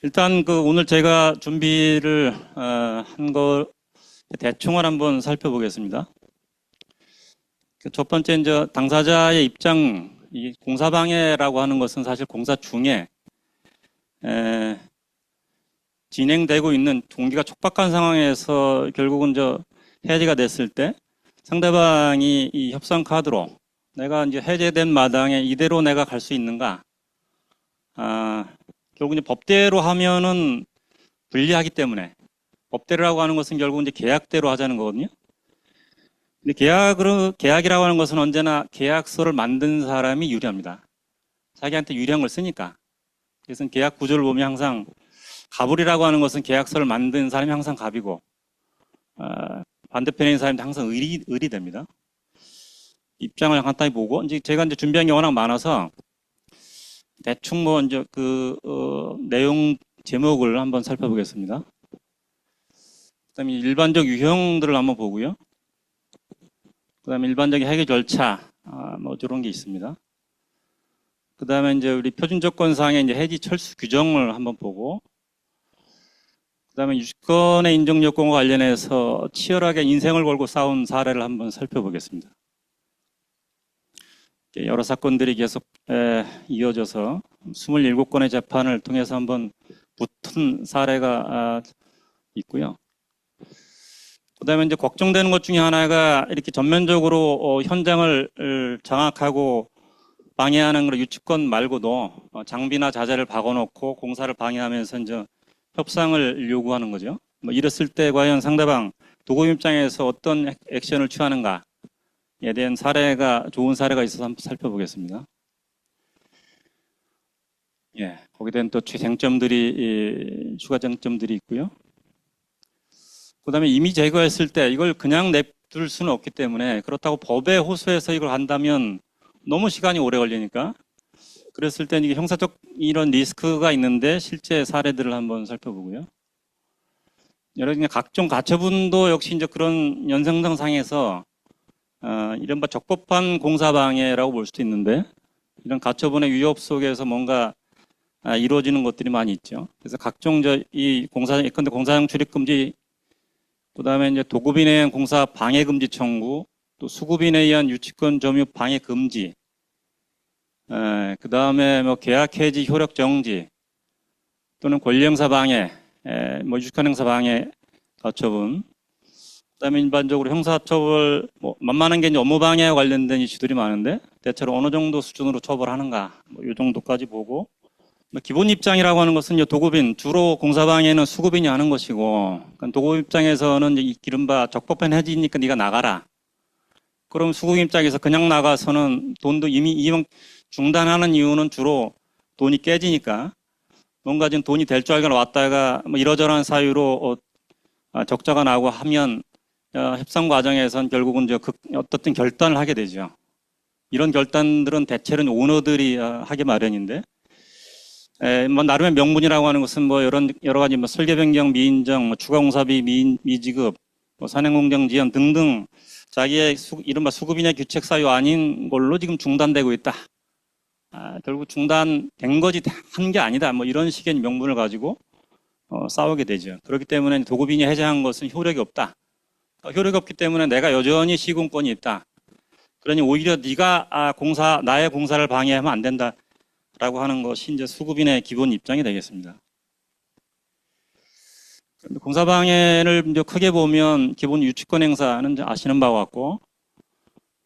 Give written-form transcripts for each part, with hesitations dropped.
일단 오늘 제가 준비를 한 거 대충을 한번 살펴보겠습니다. 첫 번째 이제 당사자의 입장, 이 공사방해라고 하는 것은 사실 공사 중에 진행되고 있는 동기가 촉박한 상황에서 결국은 해제가 됐을 때 상대방이 이 협상 카드로 내가 이제 해제된 마당에 이대로 내가 갈 수 있는가? 결국 이제 법대로 하면은 불리하기 때문에 법대로라고 하는 것은 결국 이제 계약대로 하자는 거거든요. 근데 계약이라고 하는 것은 언제나 계약서를 만든 사람이 유리합니다. 자기한테 유리한 걸 쓰니까. 그래서 계약 구조를 보면 항상 갑을이라고 하는 것은 계약서를 만든 사람이 항상 갑이고 반대편에 있는 사람이 항상 을이 됩니다. 입장을 간단히 보고 이제 제가 이제 준비한 게 워낙 많아서 대충 이제 내용 제목을 한번 살펴보겠습니다. 그다음에 일반적 유형들을 한번 보고요. 그다음에 일반적인 해결 절차 이런 게 있습니다. 그다음에 이제 우리 표준 조건상의 이제 해지 철수 규정을 한번 보고, 그다음에 유치권의 인정 요건과 관련해서 치열하게 인생을 걸고 싸운 사례를 한번 살펴보겠습니다. 여러 사건들이 계속 이어져서 27건의 재판을 통해서 한번 붙은 사례가 있고요. 그다음에 이제 걱정되는 것 중에 하나가 이렇게 전면적으로 현장을 장악하고 방해하는 그런 유치권 말고도 장비나 자재를 박아놓고 공사를 방해하면서 이제 협상을 요구하는 거죠. 이랬을 때 과연 상대방 도급 입장에서 어떤 액션을 취하는가에 대한 좋은 사례가 있어서 한번 살펴보겠습니다. 예, 거기에 대한 또 추가 쟁점들이 있고요. 그다음에 이미 제거했을 때 이걸 그냥 냅둘 수는 없기 때문에, 그렇다고 법에 호소해서 이걸 한다면 너무 시간이 오래 걸리니까, 그랬을 때 이게 형사적 이런 리스크가 있는데 실제 사례들을 한번 살펴보고요. 여러 각종 가처분도 역시 이제 그런 연상상에서 이른바 적법한 공사방해라고 볼 수도 있는데, 이런 가처분의 위협 속에서 뭔가 이루어지는 것들이 많이 있죠. 그래서 각종 예컨대 공사장 출입금지, 그다음에 이제 도급인에 의한 공사 방해 금지 청구, 또 수급인에 의한 유치권 점유 방해 금지, 그다음에 계약 해지 효력 정지, 또는 권리 행사 방해, 유치권 행사 방해 가처분, 그다음에 일반적으로 형사처벌 만만한 게 이제 업무 방해와 관련된 이슈들이 많은데, 대체로 어느 정도 수준으로 처벌하는가, 이 정도까지 보고, 기본 입장이라고 하는 것은 도급인, 주로 공사방해는 수급인이 하는 것이고, 그러니까 도급 입장에서는 이른바 적법한 해지니까 네가 나가라. 그럼 수급인 입장에서 그냥 나가서는 돈도 이미 중단하는 이유는 주로 돈이 깨지니까, 뭔가 지금 돈이 될 줄 알고 왔다가 이러저러한 사유로 적자가 나고 하면 협상 과정에선 결국은 어떻든 결단을 하게 되죠. 이런 결단들은 대체로는 오너들이 하기 마련인데, 나름의 명분이라고 하는 것은 여러 가지 설계 변경 미인정, 추가 공사비 미지급, 산행공정 지연 등등 자기의 이른바 수급인의 규책 사유 아닌 걸로 지금 중단되고 있다. 결국 중단된 거지 한 게 아니다. 이런 식의 명분을 가지고 싸우게 되죠. 그렇기 때문에 도급인이 해제한 것은 효력이 없다. 효력이 없기 때문에 내가 여전히 시공권이 있다. 그러니 오히려 네가 나의 공사를 방해하면 안 된다. 라고 하는 것이 이제 수급인의 기본 입장이 되겠습니다. 공사방해를 이제 크게 보면 기본 유치권 행사는 이제 아시는 바와 같고,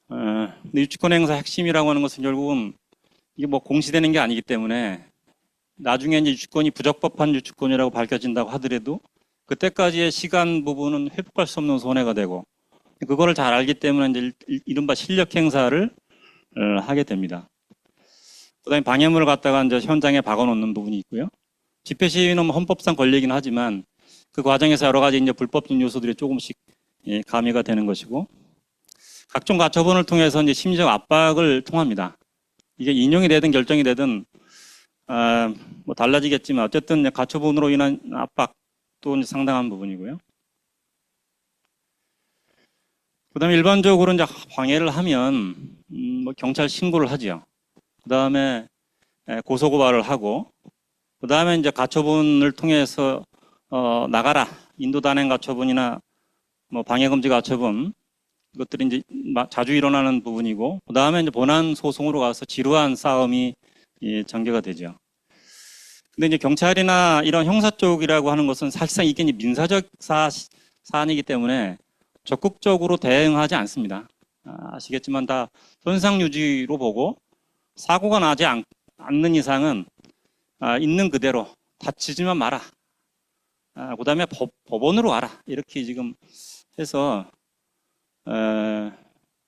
근데 유치권 행사 핵심이라고 하는 것은 결국은 이게 공시되는 게 아니기 때문에 나중에 이제 유치권이 부적법한 유치권이라고 밝혀진다고 하더라도 그때까지의 시간 부분은 회복할 수 없는 손해가 되고, 그거를 잘 알기 때문에 이제 이른바 실력 행사를 하게 됩니다. 그다음에 방해물을 갖다가 이제 현장에 박아놓는 부분이 있고요. 집회 시위는 헌법상 권리이긴 하지만 그 과정에서 여러 가지 이제 불법적 요소들이 조금씩 가미가 되는 것이고, 각종 가처분을 통해서 이제 심리적 압박을 통합니다. 이게 인용이 되든 결정이 되든 달라지겠지만 어쨌든 가처분으로 인한 압박도 이제 상당한 부분이고요. 그다음에 일반적으로 이제 방해를 하면 뭐 경찰 신고를 하죠. 그다음에 고소고발을 하고 그다음에 이제 가처분을 통해서 나가라 인도 단행 가처분이나 뭐 방해금지 가처분 이것들이 이제 자주 일어나는 부분이고 그다음에 이제 본안 소송으로 가서 지루한 싸움이 전개가 되죠. 근데 이제 경찰이나 이런 형사 쪽이라고 하는 것은 사실상 이게 이제 민사적 사안이기 때문에 적극적으로 대응하지 않습니다. 아시겠지만 다 손상 유지로 보고 사고가 나지 않는 이상은 있는 그대로 다치지만 마라. 그다음에 법원으로 와라. 이렇게 지금 해서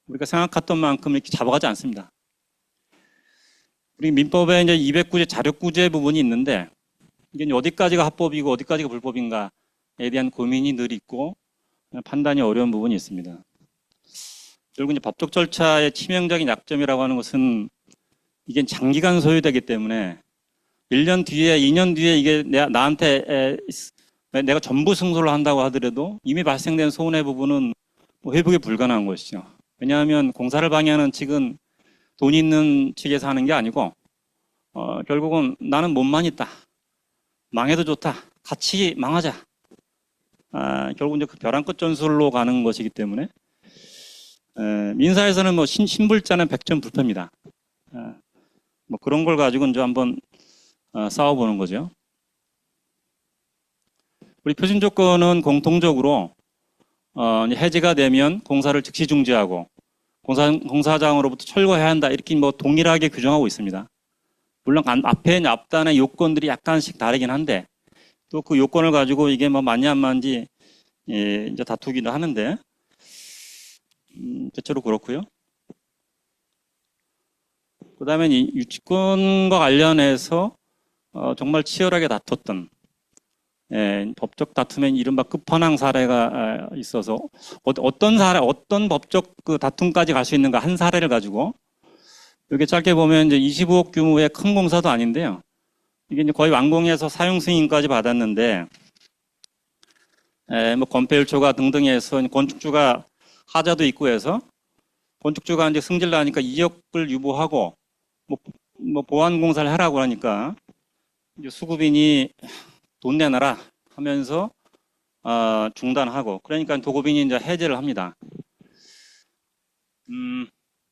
우리가 생각했던 만큼 이렇게 잡아가지 않습니다. 우리 민법에 이제 209제 자력구제 부분이 있는데 이게 어디까지가 합법이고 어디까지가 불법인가에 대한 고민이 늘 있고 판단이 어려운 부분이 있습니다. 결국 이제 법적 절차의 치명적인 약점이라고 하는 것은 이게 장기간 소요되기 때문에 1년 뒤에 2년 뒤에 이게 나한테 내가 전부 승소를 한다고 하더라도 이미 발생된 손해 부분은 뭐 회복이 불가능한 것이죠. 왜냐하면 공사를 방해하는 측은 돈이 있는 측에서 하는 게 아니고 결국은 나는 몸만 있다. 망해도 좋다. 같이 망하자. 결국 이제 그 벼랑 끝 전술로 가는 것이기 때문에 민사에서는 뭐 신불자는 백전불패입니다. 뭐 그런 걸 가지고 이제 한번 싸워보는 거죠. 우리 표준 조건은 공통적으로 해지가 되면 공사를 즉시 중지하고 공사장으로부터 철거해야 한다 이렇게 뭐 동일하게 규정하고 있습니다. 물론 앞단의 요건들이 약간씩 다르긴 한데 또 그 요건을 가지고 이게 뭐 맞냐 안 맞는지 이제 다투기도 하는데 대체로 그렇고요. 그다음에 이 유치권과 관련해서 정말 치열하게 다퉜던 법적 다툼엔 이른바 끝판왕 사례가 있어서 어떤 법적 그 다툼까지 갈 수 있는가 한 사례를 가지고 이렇게 짧게 보면 이제 25억 규모의 큰 공사도 아닌데요. 이게 이제 거의 완공해서 사용 승인까지 받았는데 뭐 건폐율초가 등등 해서 건축주가 하자도 있고 해서 건축주가 이제 승질 나니까 2억을 유보하고 뭐 보완 공사를 하라고 하니까 이제 수급인이 돈 내놔라 하면서 중단하고 그러니까 도급인이 이제 해제를 합니다.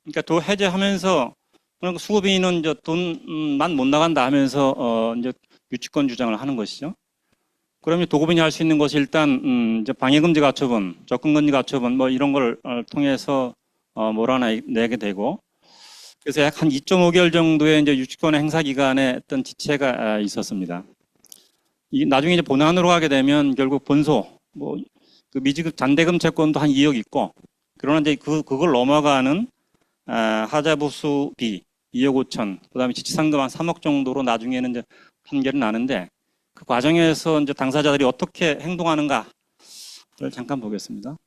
그러니까 해제하면서 그러니까 수급인은 이제 돈만 못 나간다 하면서 이제 유치권 주장을 하는 것이죠. 그러면 도급인이 할 수 있는 것이 일단 이제 방해금지 가처분, 접근금지 가처분 뭐 이런 걸 통해서 몰아내게 되고 그래서 약 한 2.5개월 정도의 이제 유치권 행사 기간에 어떤 지체가 있었습니다. 이 나중에 이제 본안으로 가게 되면 결국 본소 그 미지급 잔대금 채권도 한 2억 있고 그러나 이제 그걸 넘어가는 하자부수비 2억 5천 그다음에 지치상금 한 3억 정도로 나중에는 이제 판결이 나는데 그 과정에서 이제 당사자들이 어떻게 행동하는가를 잠깐 보겠습니다.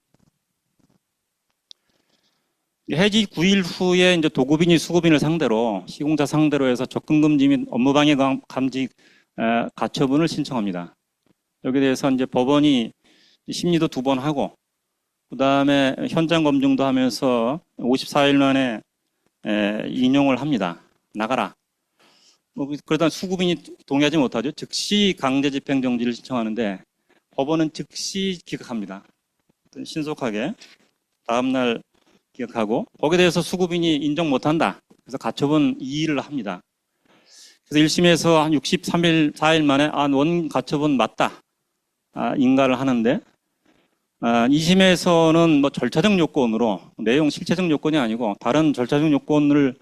해지 9일 후에 이제 도급인이 수급인을 상대로 시공자 상대로 해서 접근금지 및 업무방해 감지 가처분을 신청합니다. 여기에 대해서 이제 법원이 심리도 2번 하고 그다음에 현장 검증도 하면서 54일 만에 인용을 합니다. 나가라. 그러다 수급인이 동의하지 못하죠. 즉시 강제 집행 정지를 신청하는데 법원은 즉시 기각합니다. 신속하게 다음날 기각하고 거기에 대해서 수급인이 인정 못한다. 그래서 가처분 이의를 합니다. 그래서 1심에서 한 63일, 4일 만에 원 가처분 맞다. 인가를 하는데 2심에서는 뭐 절차적 요건으로 내용 실체적 요건이 아니고 다른 절차적 요건을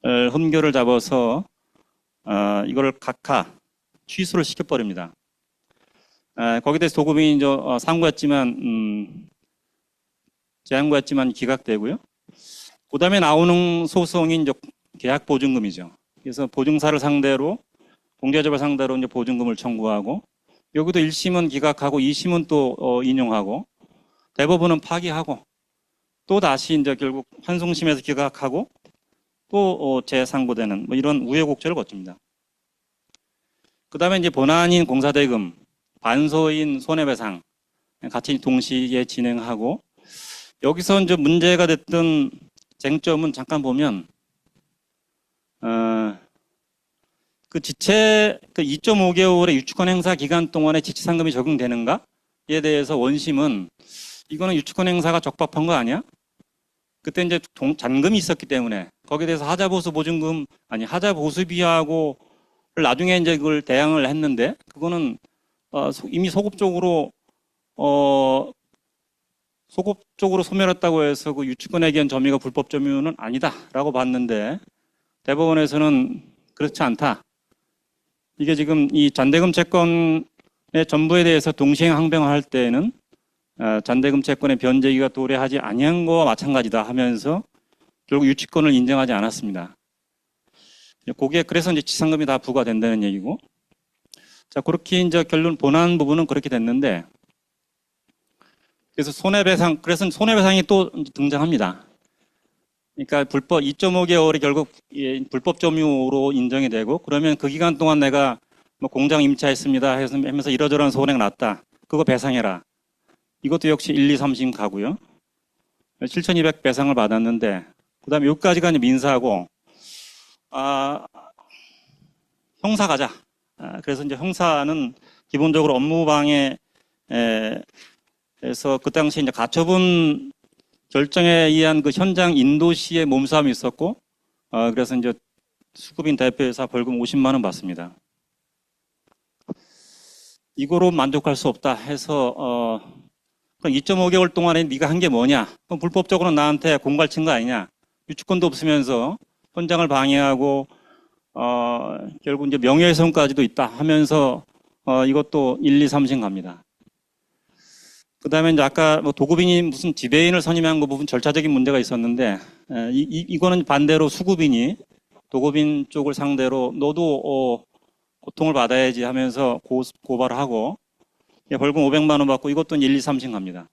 흠결을 잡아서 이걸 각하 취소를 시켜버립니다. 거기에 대해서 도급인이 이제 상고했지만 재항고했지만 기각되고요. 그다음에 나오는 소송이 이제 계약 보증금이죠. 그래서 보증사를 상대로 공제자를 상대로 이제 보증금을 청구하고 여기도 1심은 기각하고 2심은 또 인용하고 대법원은 파기하고 또 다시 이제 결국 환송심에서 기각하고 또 재상고되는 뭐 이런 우여곡절을 거칩니다. 그다음에 이제 본안인 공사대금, 반소인 손해배상 같이 동시에 진행하고 여기서 이제 문제가 됐던 쟁점은 잠깐 보면, 그 지체, 그 2.5개월의 유치권 행사 기간 동안에 지체상금이 적용되는가에 대해서 원심은 이거는 유치권 행사가 적법한 거 아니야? 그때 이제 잔금이 있었기 때문에 거기에 대해서 하자보수 보증금, 아니, 하자보수비하고 나중에 이제 그걸 대항을 했는데 그거는 이미 소급적으로 소멸했다고 해서 그 유치권에 대한 점유가 불법 점유는 아니다라고 봤는데 대법원에서는 그렇지 않다. 이게 지금 이 잔대금 채권의 전부에 대해서 동시행 항변을 할 때에는 잔대금 채권의 변제기가 도래하지 아니한 거와 마찬가지다 하면서 결국 유치권을 인정하지 않았습니다. 그게 그래서 이제 지상금이 다 부과된다는 얘기고. 자, 그렇게 이제 결론 본안 부분은 그렇게 됐는데, 그래서 그래서 손해배상이 또 등장합니다. 그러니까 2.5개월이 결국 불법 점유로 인정이 되고, 그러면 그 기간 동안 내가 뭐 공장 임차했습니다 하면서 이러저러한 손해가 났다. 그거 배상해라. 이것도 역시 1, 2, 3심 가고요. 7,200 배상을 받았는데, 그 다음에 여기까지가 민사하고, 형사 가자. 그래서 이제 형사는 기본적으로 업무방해에서 그 당시 이제 가처분 결정에 의한 그 현장 인도 시의 몸싸움이 있었고, 그래서 이제 수급인 대표회사 벌금 50만 원 받습니다. 이거로 만족할 수 없다 해서 그럼 2.5개월 동안에 네가 한 게 뭐냐? 그럼 불법적으로 나한테 공갈친 거 아니냐? 유치권도 없으면서 현장을 방해하고 결국 이제 명예훼손까지도 있다 하면서 이것도 1, 2, 3심 갑니다. 그 다음에 이제 아까 뭐 도급인이 무슨 지배인을 선임한 그 부분 절차적인 문제가 있었는데, 이거는 반대로 수급인이 도급인 쪽을 상대로 너도 고통을 받아야지 하면서 고발하고 벌금 500만 원 받고 이것도 1, 2, 3심 갑니다.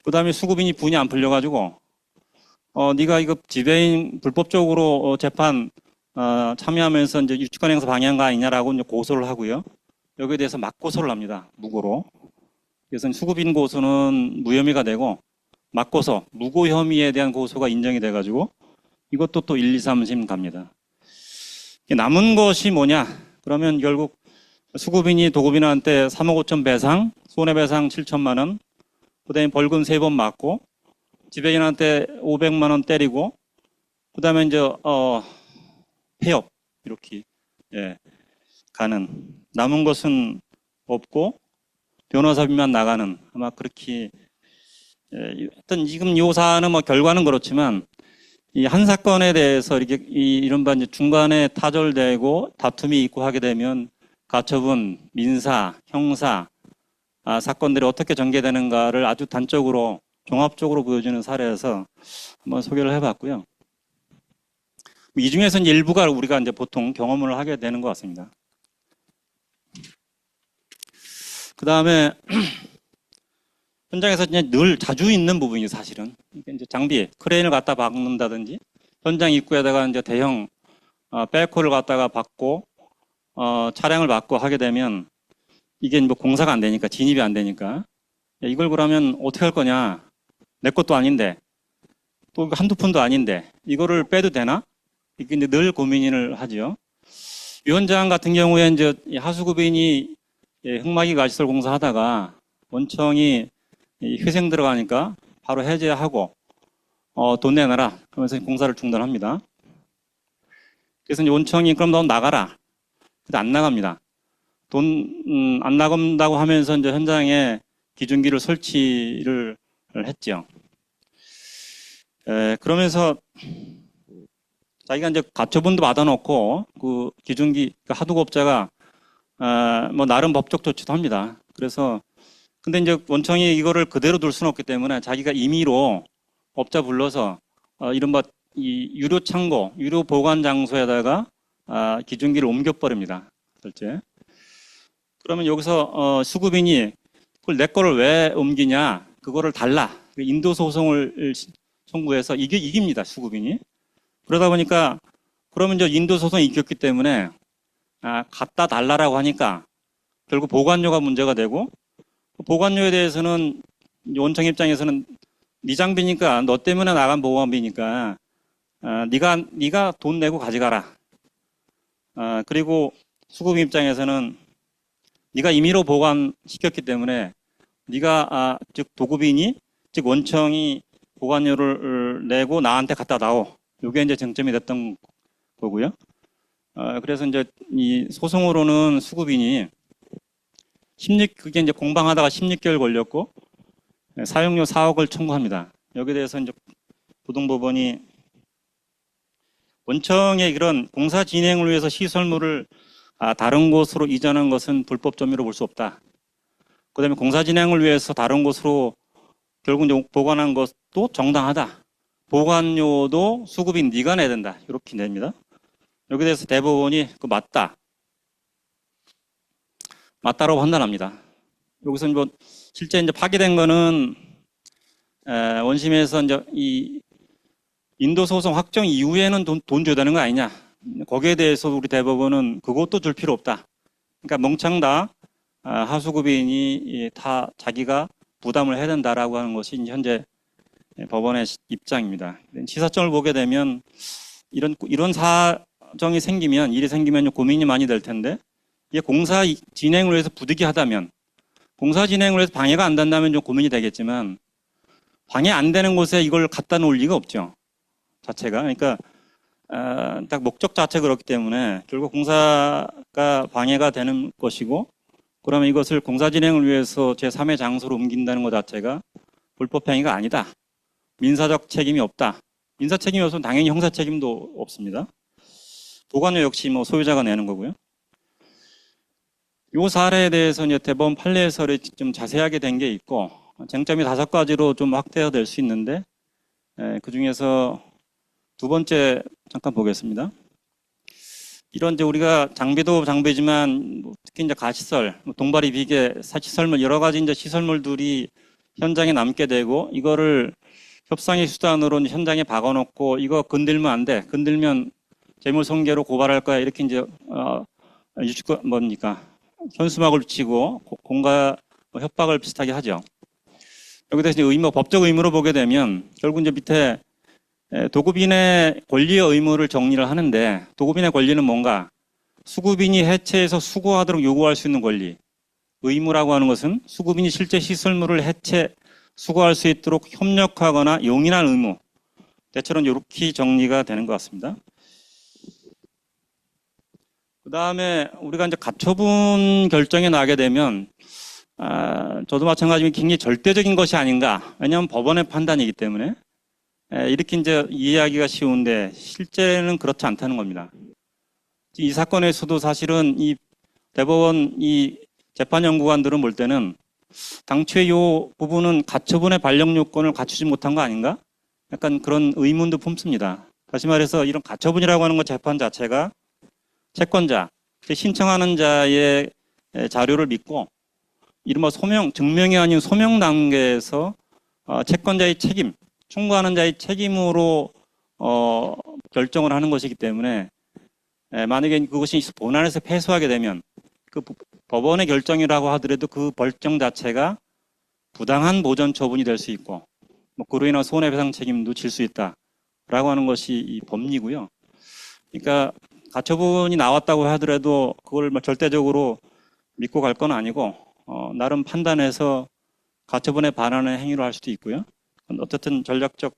그 다음에 수급인이 분이 안 풀려가지고 네가 이거 지배인 불법적으로 재판 참여하면서 이제 유치권 행사 방해한 거 아니냐라고 이제 고소를 하고요. 여기에 대해서 맞고소를 합니다. 무고로. 그래서 수급인 고소는 무혐의가 되고 맞고소, 무고 혐의에 대한 고소가 인정이 돼가지고 이것도 또 1, 2, 3심 갑니다. 남은 것이 뭐냐? 그러면 결국 수급인이 도급인한테 3억 5천 배상, 손해배상 7천만 원, 그 다음에 벌금 3번 맞고 지배인한테 500만 원 때리고 그 다음에 이제 폐업 이렇게 가는, 남은 것은 없고 변호사비만 나가는, 아마 그렇게 하여튼 지금 이 사안은 뭐 결과는 그렇지만 이 한 사건에 대해서 이렇게 이른바 이제 중간에 타절되고 다툼이 있고 하게 되면 가처분, 민사, 형사 사건들이 어떻게 전개되는가를 아주 단적으로 종합적으로 보여주는 사례여서 한번 소개를 해봤고요. 이 중에서는 일부가 우리가 이제 보통 경험을 하게 되는 것 같습니다. 그 다음에 현장에서 늘 자주 있는 부분이 사실은 이제 장비, 크레인을 갖다 박는다든지 현장 입구에다가 이제 대형 백호를 갖다가 박고 차량을 박고 하게 되면 이게 뭐 공사가 안 되니까, 진입이 안 되니까 이걸 그러면 어떻게 할 거냐? 내 것도 아닌데 또 한두 푼도 아닌데 이거를 빼도 되나? 이게 이제 늘 고민을 하죠. 위원장 같은 경우에 이제 하수구빈이 흙막이 가시설 공사하다가 원청이 회생 들어가니까 바로 해제하고 돈 내놔라 그러면서 공사를 중단합니다. 그래서 이제 원청이 그럼 너 나가라. 근데 안 나갑니다. 돈 안 나간다고 하면서 이제 현장에 기중기를 설치를 했죠. 그러면서 자기가 이제 가처분도 받아놓고 그 기중기 하두업자가 뭐 나름 법적 조치도 합니다. 그래서 근데 이제 원청이 이거를 그대로 둘 수는 없기 때문에 자기가 임의로 업자 불러서 이른바 이 유료 창고, 유료 보관 장소에다가 기중기를 옮겨버립니다. 실제. 그러면 여기서 수급인이 그걸 내 거를 왜 옮기냐? 그거를 달라. 인도 소송을 청구해서 이깁니다. 수급인이. 그러다 보니까 그러면 이제 인도 소송이 이겼기 때문에 갖다 달라라고 하니까 결국 보관료가 문제가 되고 보관료에 대해서는 이제 원청 입장에서는 네 장비니까 너 때문에 나간 보관비니까 네가 돈 내고 가져가라. 그리고 수급 입장에서는 네가 임의로 보관시켰기 때문에 네가 즉 도급이니 즉 원청이 보관료를 내고 나한테 갖다 놔오. 이게 이제 쟁점이 됐던 거고요. 그래서 이제 이 소송으로는 수급인이 그게 이제 공방하다가 16개월 걸렸고 사용료 4억을 청구합니다. 여기에 대해서 이제 고등법원이 원청의 이런 공사 진행을 위해서 시설물을 다른 곳으로 이전한 것은 불법 점유로 볼 수 없다. 그다음에 공사 진행을 위해서 다른 곳으로 결국 이제 보관한 것도 정당하다. 보관료도 수급인 네가 내야 된다. 이렇게 냅니다. 여기에 대해서 대법원이 맞다라고 판단합니다. 여기서 뭐 실제 이제 파기된 거는 원심에서 이제 이 인도 소송 확정 이후에는 돈 줘야 되는 거 아니냐. 거기에 대해서 우리 대법원은 그것도 줄 필요 없다. 그러니까 멍청 다 하수급인이 다 자기가 부담을 해야 된다라고 하는 것이 현재 법원의 입장입니다. 시사점을 보게 되면 이런 사정이 생기면 일이 생기면 고민이 많이 될 텐데 이게 공사 진행을 위해서 부득이 하다면 공사 진행을 해서 방해가 안 된다면 좀 고민이 되겠지만 방해 안 되는 곳에 이걸 갖다 놓을 리가 없죠. 자체가. 그러니까 딱 목적 자체가 그렇기 때문에 결국 공사가 방해가 되는 것이고 그러면 이것을 공사 진행을 위해서 제3의 장소로 옮긴다는 것 자체가 불법 행위가 아니다. 민사적 책임이 없다. 민사 책임이 없으면 당연히 형사 책임도 없습니다. 보관료 역시 뭐 소유자가 내는 거고요. 이 사례에 대해서 이제 대법원 판례에서 좀 자세하게 된 게 있고 쟁점이 5가지로 좀 확대가 될 수 있는데 그 중에서 두 번째 잠깐 보겠습니다. 이런 이제 우리가 장비도 장비지만 특히 이제 가시설, 동바리 비계, 사시설물 여러 가지 이제 시설물들이 현장에 남게 되고 이거를 협상의 수단으로 현장에 박아놓고 이거 건들면 안 돼. 건들면 재물손괴로 고발할 거야. 이렇게 이제 유축 뭡니까 현수막을 붙이고 공가 협박을 비슷하게 하죠. 여기다 이제 법적 의무로 보게 되면 결국 이제 밑에 도급인의 권리와 의무를 정리를 하는데 도급인의 권리는 뭔가 수급인이 해체해서 수거하도록 요구할 수 있는 권리. 의무라고 하는 것은 수급인이 실제 시설물을 해체, 수거할 수 있도록 협력하거나 용인할 의무. 대체로는 이렇게 정리가 되는 것 같습니다. 그 다음에 우리가 이제 가처분 결정에 나게 되면 저도 마찬가지로 굉장히 절대적인 것이 아닌가. 왜냐하면 법원의 판단이기 때문에 이렇게 이제 이해하기가 쉬운데 실제는 그렇지 않다는 겁니다. 이 사건에서도 사실은 이 대법원 이 재판연구관들은 볼 때는 당초에 이 부분은 가처분의 발령 요건을 갖추지 못한 거 아닌가? 약간 그런 의문도 품습니다. 다시 말해서 이런 가처분이라고 하는 것 재판 자체가 채권자, 신청하는 자의 자료를 믿고 이른바 증명이 아닌 소명 단계에서 채권자의 책임, 청구하는 자의 책임으로 결정을 하는 것이기 때문에 만약에 그것이 본안에서 패소하게 되면 그 법원의 결정이라고 하더라도 그 결정 자체가 부당한 보전 처분이 될 수 있고 그로 인한 손해배상 책임도 질 수 있다라고 하는 것이 이 법리고요. 그러니까 가처분이 나왔다고 하더라도 그걸 절대적으로 믿고 갈 건 아니고 나름 판단해서 가처분에 반하는 행위를 할 수도 있고요. 어쨌든 전략적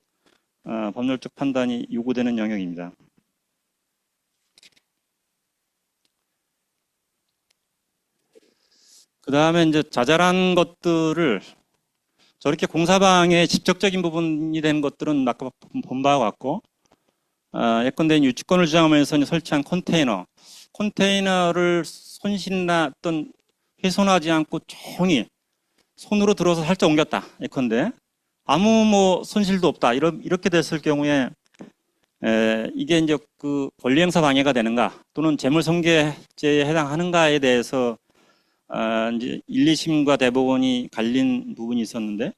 법률적 판단이 요구되는 영역입니다. 그 다음에 이제 자잘한 것들을 저렇게 공사방해 직접적인 부분이 된 것들은 아까 본 바와 같고 예컨대 유치권을 주장하면서 설치한 컨테이너를 손실이나 어떤 훼손하지 않고 조용히 손으로 들어서 살짝 옮겼다. 예컨대 아무 손실도 없다. 이렇게 됐을 경우에 이게 이제 그 권리행사 방해가 되는가 또는 재물손괴죄에 해당하는가에 대해서 이제 1, 2심과 대법원이 갈린 부분이 있었는데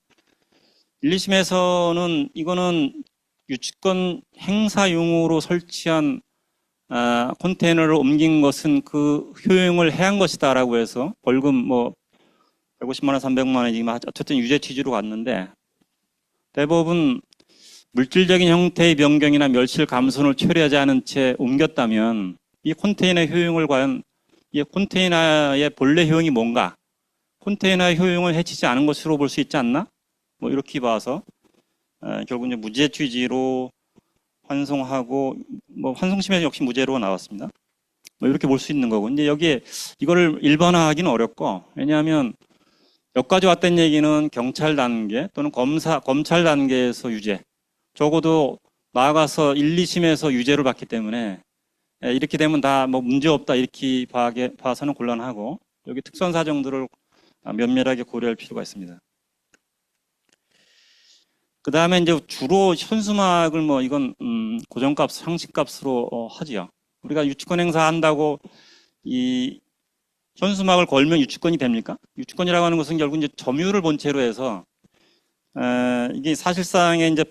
1, 2심에서는 이거는 유치권 행사용으로 설치한 컨테이너를 옮긴 것은 그 효용을 해한 것이다라고 해서 벌금 150만 원, 300만 원이지만 어쨌든 유죄 취지로 갔는데 대법은 물질적인 형태의 변경이나 멸실 감손을 처리하지 않은 채 옮겼다면 이 컨테이너 효용을 과연 이 컨테이너의 본래 효용이 뭔가? 컨테이너의 효용을 해치지 않은 것으로 볼 수 있지 않나? 뭐 이렇게 봐서 결국 이제 무죄 취지로 환송하고 뭐 환송심에서 역시 무죄로 나왔습니다. 뭐 이렇게 볼 수 있는 거고. 근데 여기에 이거를 일반화하기는 어렵고 왜냐하면 여기까지 왔던 얘기는 경찰 단계 또는 검찰 단계에서 유죄. 적어도 나아가서 1, 2심에서 유죄를 받기 때문에 이렇게 되면 다 뭐 문제 없다 이렇게 봐서는 곤란하고 여기 특수한 사정들을 면밀하게 고려할 필요가 있습니다. 그 다음에 이제 주로 현수막을 뭐 이건 고정값, 상식값으로 하지요. 우리가 유치권 행사한다고 이 현수막을 걸면 유치권이 됩니까? 유치권이라고 하는 것은 결국 이제 점유를 본체로 해서 이게 사실상의 이제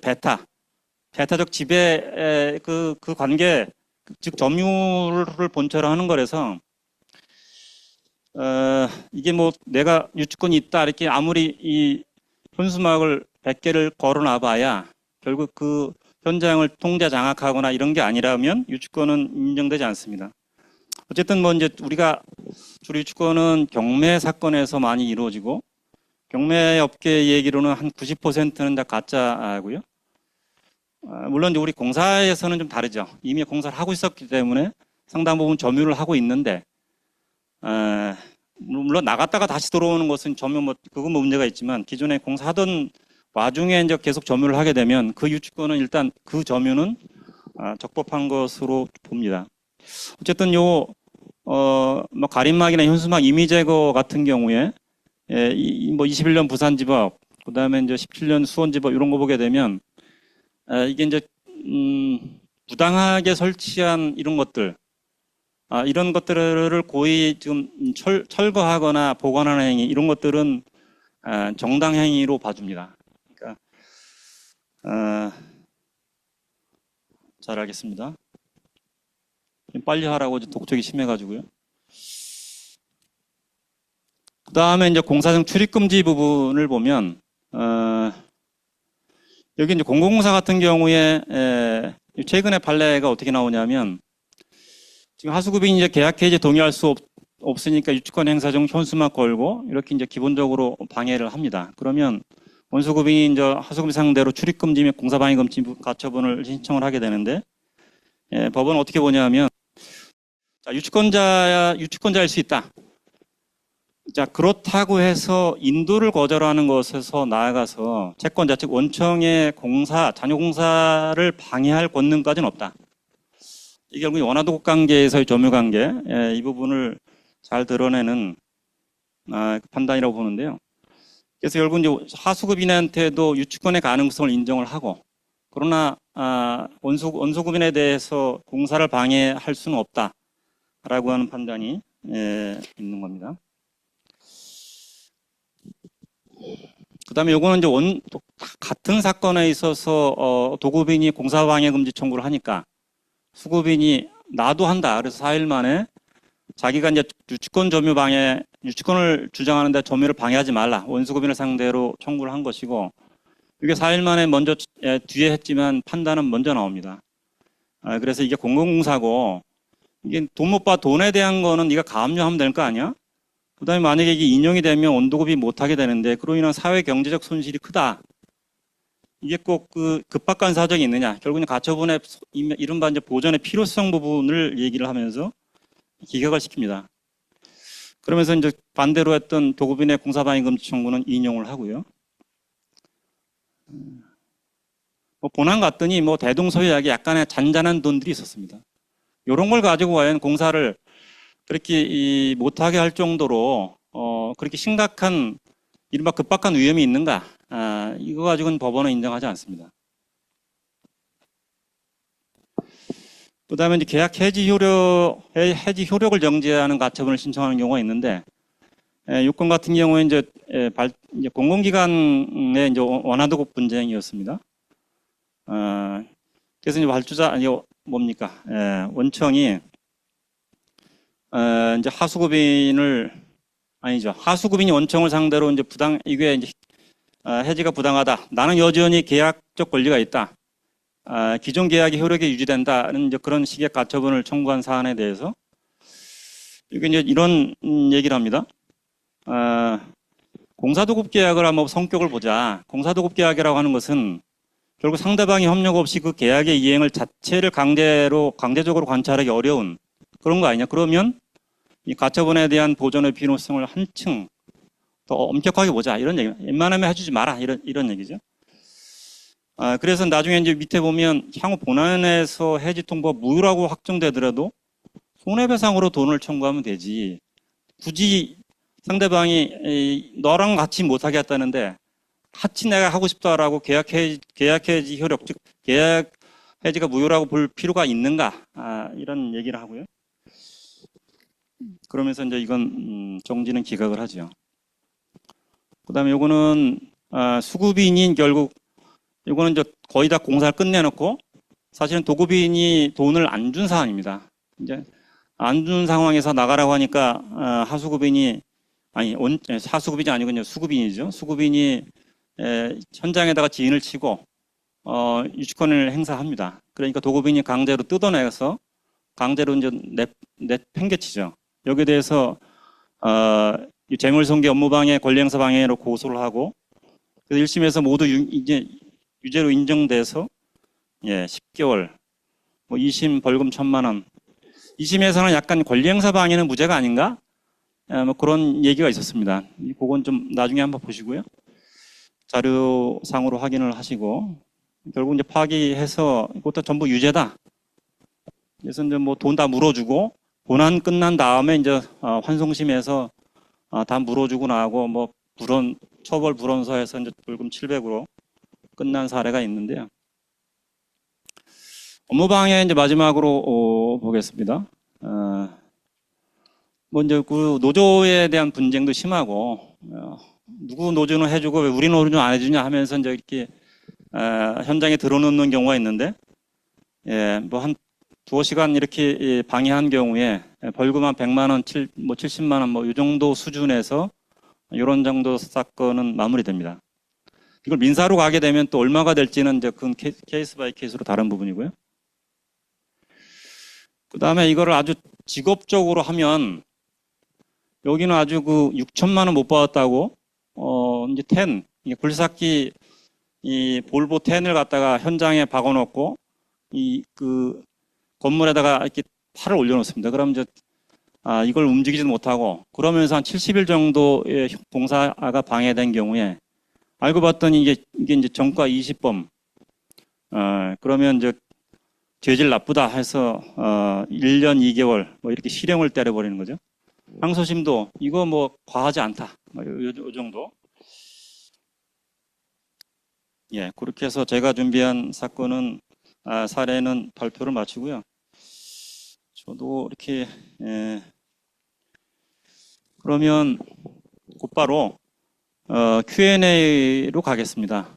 배타적 지배 그 관계, 즉 점유를 본체로 하는 거라서 이게 뭐 내가 유치권이 있다 이렇게 아무리 이 현수막을 100개를 걸어놔봐야 결국 그 현장을 통제 장악하거나 이런 게 아니라면 유치권은 인정되지 않습니다. 어쨌든 뭐 이제 우리가 주로 유치권은 경매 사건에서 많이 이루어지고 경매 업계 얘기로는 한 90%는 다 가짜고요. 물론 이제 우리 공사에서는 좀 다르죠. 이미 공사를 하고 있었기 때문에 상당 부분 점유를 하고 있는데 물론 나갔다가 다시 들어오는 것은 점유 뭐 그건 뭐 문제가 있지만 기존에 공사하던 와중에 이제 계속 점유를 하게 되면 그 유치권은 일단 그 점유는 적법한 것으로 봅니다. 어쨌든 뭐 가림막이나 현수막 이미 제거 같은 경우에 뭐 21년 부산지법, 그 다음에 이제 17년 수원지법 이런 거 보게 되면 이게 이제 부당하게 설치한 이런 것들, 이런 것들을 고의 지금 철거하거나 보관하는 행위 이런 것들은 정당 행위로 봐줍니다. 그러니까 잘 알겠습니다. 빨리 하라고 독촉이 심해가지고요. 그 다음에 이제 공사장 출입금지 부분을 보면 여기 이제 공공공사 같은 경우에 최근에 판례가 어떻게 나오냐면 지금 하수구빈이 이제 계약 해지 동의할 수 없으니까 유치권 행사 중 현수막 걸고 이렇게 이제 기본적으로 방해를 합니다. 그러면 원수구빈이 이제 하수구빈 상대로 출입금지 및 공사방해금지 가처분을 신청을 하게 되는데 법은 어떻게 보냐면 자, 유치권자일 수 있다. 자, 그렇다고 해서 인도를 거절하는 것에서 나아가서 채권자 즉 원청의 잔여 공사를 방해할 권능까지는 없다. 이게 결국 원화도급 관계에서의 점유 관계 이 부분을 잘 드러내는 판단이라고 보는데요. 그래서 결국 이제 하수급인한테도 유치권의 가능성을 인정을 하고 그러나 원소급인에 대해서 공사를 방해할 수는 없다라고 하는 판단이 있는 겁니다. 그다음에 요거는 이제 같은 사건에 있어서 도급인이 공사방해금지 청구를 하니까 수급인이 나도 한다. 그래서 4일 만에 자기가 이제 유치권을 주장하는데 점유를 방해하지 말라. 원수급인을 상대로 청구를 한 것이고 이게 4일 만에 먼저 뒤에 했지만 판단은 먼저 나옵니다. 그래서 이게 공공공사고 이게 돈 못 받아 돈에 대한 거는 네가 가압류하면 될 거 아니야? 그다음에 만약에 이게 인용이 되면 원도급이 못하게 되는데 그로 인한 사회 경제적 손실이 크다. 이게 꼭 그 급박한 사정이 있느냐? 결국은 가처분의 이른바 이제 보전의 필요성 부분을 얘기를 하면서 기각을 시킵니다. 그러면서 이제 반대로 했던 도급인의 공사방해금지 청구는 인용을 하고요. 뭐 본안 갔더니 뭐 대동소이하게 약간의 잔잔한 돈들이 있었습니다. 이런 걸 가지고 과연 공사를 그렇게 못하게 할 정도로 그렇게 심각한 이른바 급박한 위험이 있는가? 이거 가지고는 법원은 인정하지 않습니다. 그 다음에 이제 계약 해지 효력을 정지하는 가처분을 신청하는 경우가 있는데, 요건 같은 경우에 이제 공공기관의 이제 원화도급 분쟁이었습니다. 그래서 이제 발주자, 뭡니까? 원청이, 이제 하수급인을 아니죠. 하수급인이 원청을 상대로 이제 이게 이제 해지가 부당하다. 나는 여전히 계약적 권리가 있다. 기존 계약이 효력이 유지된다는 이제 그런 식의 가처분을 청구한 사안에 대해서 이게 이제 이런 얘기를 합니다. 공사도급 계약을 한번 성격을 보자. 공사도급 계약이라고 하는 것은 결국 상대방이 협력 없이 그 계약의 이행을 자체를 강제적으로 관찰하기 어려운 그런 거 아니냐. 그러면 이 가처분에 대한 보존의 필요성을 한층 더 엄격하게 보자. 이런 얘기. 웬만하면 해주지 마라. 이런 얘기죠. 그래서 나중에 이제 밑에 보면 향후 본안에서 해지 통보가 무효라고 확정되더라도 손해배상으로 돈을 청구하면 되지. 굳이 상대방이 너랑 같이 못하게 했다는데 같이 내가 하고 싶다라고 계약 해지 효력, 즉 계약 해지가 무효라고 볼 필요가 있는가? 이런 얘기를 하고요. 그러면서 이제 이건 정지는 기각을 하죠. 그다음에 요거는 수급인인 결국 요거는 이제 거의 다 공사를 끝내놓고 사실은 도급인이 돈을 안 준 사안입니다. 이제 안 준 상황에서 나가라고 하니까 하수급인이 하수급인이 아니군요. 수급인이죠. 수급인이 현장에다가 지인을 치고 유치권을 행사합니다. 그러니까 도급인이 강제로 뜯어내서 강제로 이제 팽개치죠. 여기에 대해서 재물손괴 업무방해 권리행사 방해로 고소를 하고 그래서 1심에서 모두 이제 유죄로 인정돼서 10개월, 뭐 2심 벌금 1,000만 원. 2심에서는 약간 권리행사 방해는 무죄가 아닌가? 뭐 그런 얘기가 있었습니다. 그건 좀 나중에 한번 보시고요. 자료상으로 확인을 하시고 결국 이제 파기해서 이것도 전부 유죄다. 그래서 이제 뭐 돈 다 물어주고 본안 끝난 다음에 이제 환송심에서 다 물어주고 나하고 뭐 처벌 불원서에서 이제 벌금 700으로 끝난 사례가 있는데요. 업무방해 이제 마지막으로 보겠습니다. 먼저 그 노조에 대한 분쟁도 심하고 누구 노조는 해주고 왜 우리 노조는 안 해주냐 하면서 이제 이렇게 현장에 들어놓는 경우가 있는데 뭐 한 두어 시간 이렇게 방해한 경우에 벌금 한 100만 원, 70만 원 뭐 이 정도 수준에서 이런 정도 사건은 마무리됩니다. 이걸 민사로 가게 되면 또 얼마가 될지는 이제 그건 케이스 바이 케이스로 다른 부분이고요. 그 다음에 이거를 아주 직업적으로 하면 여기는 아주 그 6천만 원 못 받았다고 이제 굴삭기 이 볼보 10을 갖다가 현장에 박아놓고 그 건물에다가 이렇게 팔을 올려놓습니다. 그럼 이제 이걸 움직이지도 못하고 그러면서 한 70일 정도의 공사가 방해된 경우에 알고 봤더니 이게 이제 전과 20범 그러면 이제 죄질 나쁘다 해서 1년 2개월 뭐 이렇게 실형을 때려버리는 거죠. 항소심도 이거 뭐 과하지 않다. 뭐 요 정도. 그렇게 해서 제가 준비한 사례는 발표를 마치고요. 저도 이렇게 그러면 곧바로 Q&A로 가겠습니다.